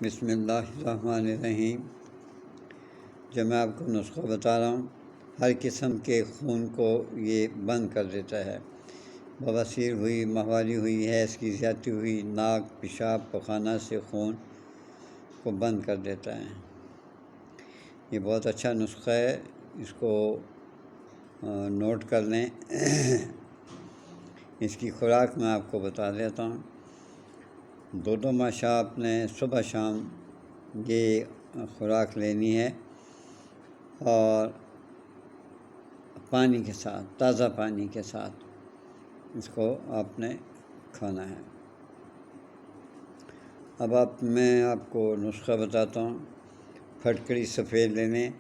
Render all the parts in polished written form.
بسم اللہ الرحمن الرحیم۔ جو میں آپ کو نسخہ بتا رہا ہوں، ہر قسم کے خون کو یہ بند کر دیتا ہے۔ بواسیر ہوئی، ماہواری ہوئی، حیض کی زیادتی ہوئی، ناک، پیشاب، پخانہ سے خون کو بند کر دیتا ہے۔ یہ بہت اچھا نسخہ ہے، اس کو نوٹ کر لیں۔ اس کی خوراک میں آپ کو بتا دیتا ہوں۔ 2 ماشا آپ نے صبح شام یہ خوراک لینی ہے، اور پانی کے ساتھ، تازہ پانی کے ساتھ اس کو آپ نے کھانا ہے۔ اب میں آپ کو نسخہ بتاتا ہوں۔ پھٹکری سفید لے لیں،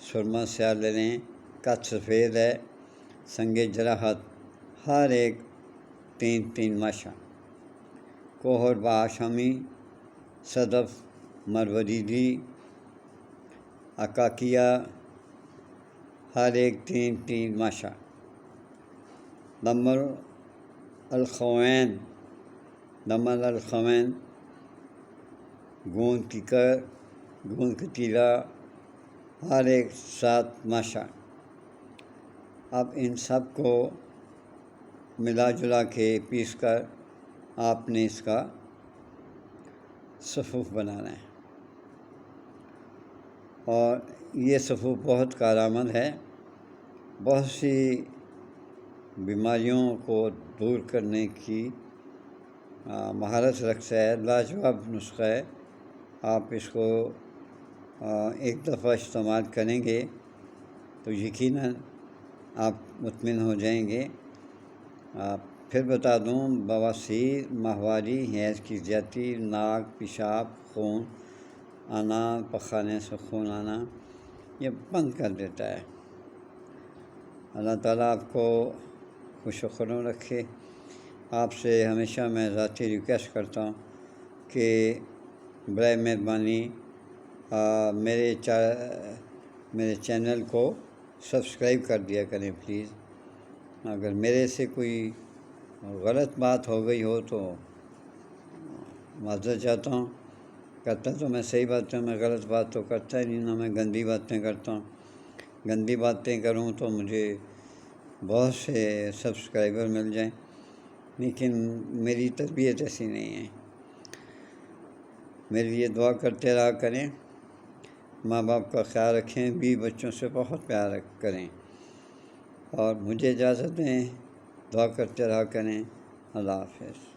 سرما سیاہ لے لیں، کچ سفید ہے، سنگ جراحت ہر ایک 3 ماشا، کوہر بآشامی، صدف، مروریدی، اکاکیہ ہر ایک 3 ماشا، دمل الخوین، گوند کیکر، گوند کتیلا ہر ایک 7 ماشا۔ اب ان سب کو ملا جلا کے پیس کر آپ نے اس کا صفوف بنانا ہے، اور یہ صفوف بہت کارآمد ہے، بہت سی بیماریوں کو دور کرنے کی مہارت رکھتا ہے۔ لاجواب نسخہ ہے، آپ اس کو ایک دفعہ استعمال کریں گے تو یقیناً آپ مطمئن ہو جائیں گے۔ پھر بتا دوں، بواسیر، ماہواری، حیض کی زیادتی، ناک، پیشاب، خون آنا، پخانے سے خون آنا، یہ بند کر دیتا ہے۔ اللہ تعالیٰ آپ کو خوش و خرم رکھے۔ آپ سے ہمیشہ میں ذاتی ریکویسٹ کرتا ہوں کہ برائے مہربانی میرے چینل کو سبسکرائب کر دیا کریں پلیز۔ اگر میرے سے کوئی غلط بات ہو گئی ہو تو معذرت چاہتا ہوں۔ کرتا تو میں صحیح بات ہے، میں غلط بات تو کرتا ہی نہیں، نہ میں گندی باتیں کرتا ہوں۔ گندی باتیں کروں تو مجھے بہت سے سبسکرائبر مل جائیں، لیکن میری تربیت ایسی نہیں ہے۔ میرے لیے دعا کرتے رہا کریں، ماں باپ کا خیال رکھیں، بیوی بچوں سے بہت پیار کریں، اور مجھے اجازت دیں، دعا کرتے رہا کریں۔ اللہ حافظ۔